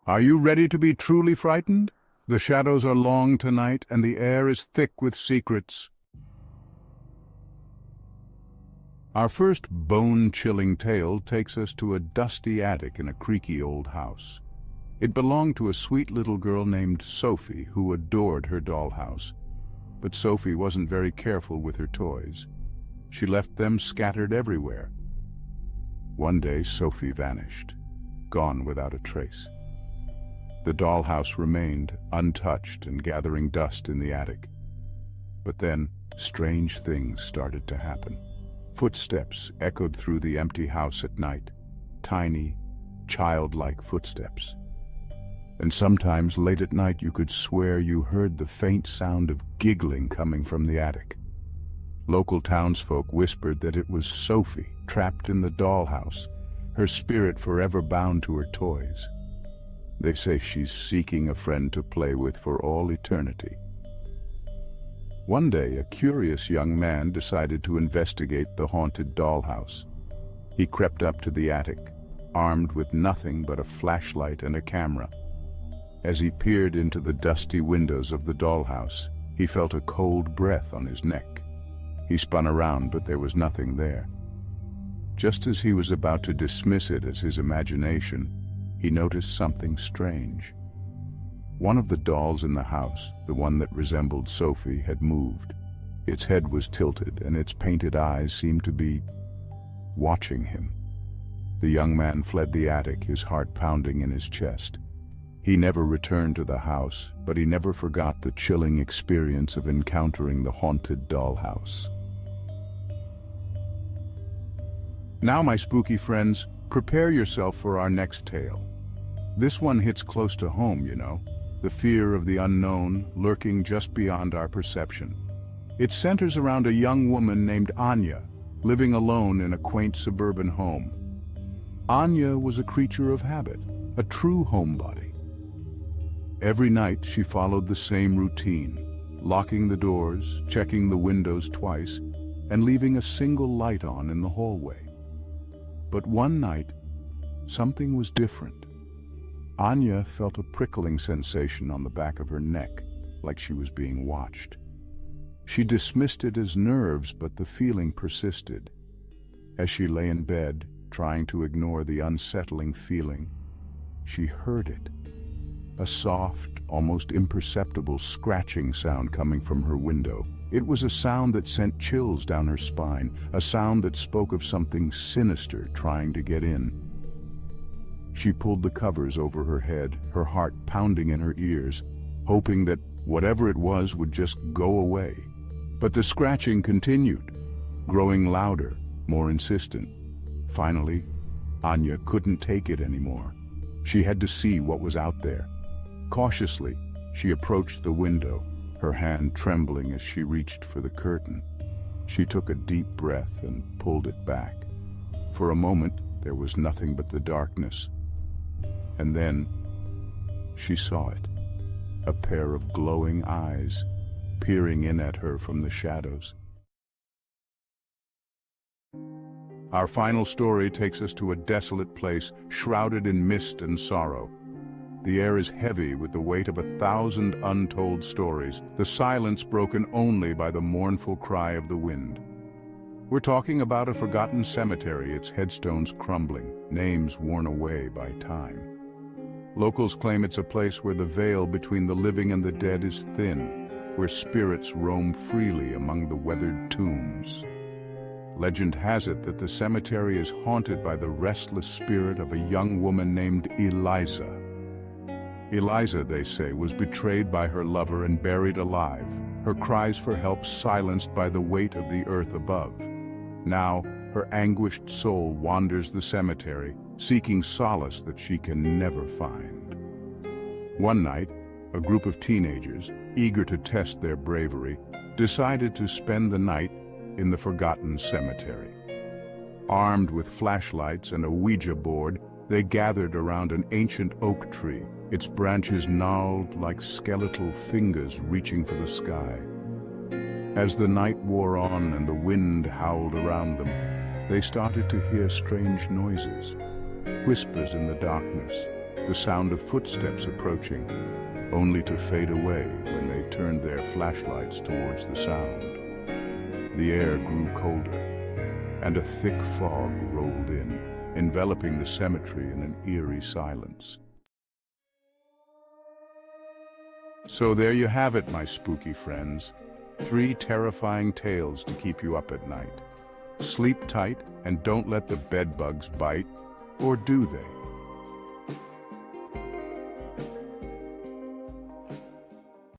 Are you ready to be truly frightened? The shadows are long tonight, and the air is thick with secrets. Our first bone-chilling tale takes us to a dusty attic in a creaky old house. It belonged to a sweet little girl named Sophie who adored her dollhouse. But Sophie wasn't very careful with her toys. She left them scattered everywhere. One day Sophie vanished, gone without a trace. The dollhouse remained untouched and gathering dust in the attic. But then strange things started to happen. Footsteps echoed through the empty house at night, tiny, childlike footsteps. And sometimes late at night you could swear you heard the faint sound of giggling coming from the attic. Local townsfolk whispered that it was Sophie, trapped in the dollhouse, her spirit forever bound to her toys. They say she's seeking a friend to play with for all eternity. One day, a curious young man decided to investigate the haunted dollhouse. He crept up to the attic, armed with nothing but a flashlight and a camera. As he peered into the dusty windows of the dollhouse, he felt a cold breath on his neck. He spun around, but there was nothing there. Just as he was about to dismiss it as his imagination, he noticed something strange. One of the dolls in the house, the one that resembled Sophie, had moved. Its head was tilted, and its painted eyes seemed to be watching him. The young man fled the attic, his heart pounding in his chest. He never returned to the house, but he never forgot the chilling experience of encountering the haunted dollhouse. Now, my spooky friends, prepare yourself for our next tale. This one hits close to home, you know, the fear of the unknown lurking just beyond our perception. It centers around a young woman named Anya, living alone in a quaint suburban home. Anya was a creature of habit, a true homebody. Every night she followed the same routine, locking the doors, checking the windows twice, and leaving a single light on in the hallway. But one night, something was different. Anya felt a prickling sensation on the back of her neck, like she was being watched. She dismissed it as nerves, but the feeling persisted. As she lay in bed, trying to ignore the unsettling feeling, she heard it. A soft, almost imperceptible scratching sound coming from her window. It was a sound that sent chills down her spine, a sound that spoke of something sinister trying to get in. She pulled the covers over her head, her heart pounding in her ears, hoping that whatever it was would just go away. But the scratching continued, growing louder, more insistent. Finally, Anya couldn't take it anymore. She had to see what was out there. Cautiously, she approached the window, her hand trembling as she reached for the curtain. She took a deep breath and pulled it back. For a moment, there was nothing but the darkness. And then, she saw it. A pair of glowing eyes, peering in at her from the shadows. Our final story takes us to a desolate place, shrouded in mist and sorrow. The air is heavy with the weight of 1,000 untold stories, the silence broken only by the mournful cry of the wind. We're talking about a forgotten cemetery, its headstones crumbling, names worn away by time. Locals claim it's a place where the veil between the living and the dead is thin, where spirits roam freely among the weathered tombs. Legend has it that the cemetery is haunted by the restless spirit of a young woman named Eliza. Eliza, they say, was betrayed by her lover and buried alive, her cries for help silenced by the weight of the earth above. Now, her anguished soul wanders the cemetery, seeking solace that she can never find. One night, a group of teenagers, eager to test their bravery, decided to spend the night in the forgotten cemetery. Armed with flashlights and a Ouija board, they gathered around an ancient oak tree, its branches gnarled like skeletal fingers reaching for the sky. As the night wore on and the wind howled around them, they started to hear strange noises, whispers in the darkness, the sound of footsteps approaching, only to fade away when they turned their flashlights towards the sound. The air grew colder, and a thick fog rolled in, enveloping the cemetery in an eerie silence. So there you have it, my spooky friends. 3 terrifying tales to keep you up at night. Sleep tight and don't let the bedbugs bite, or do they?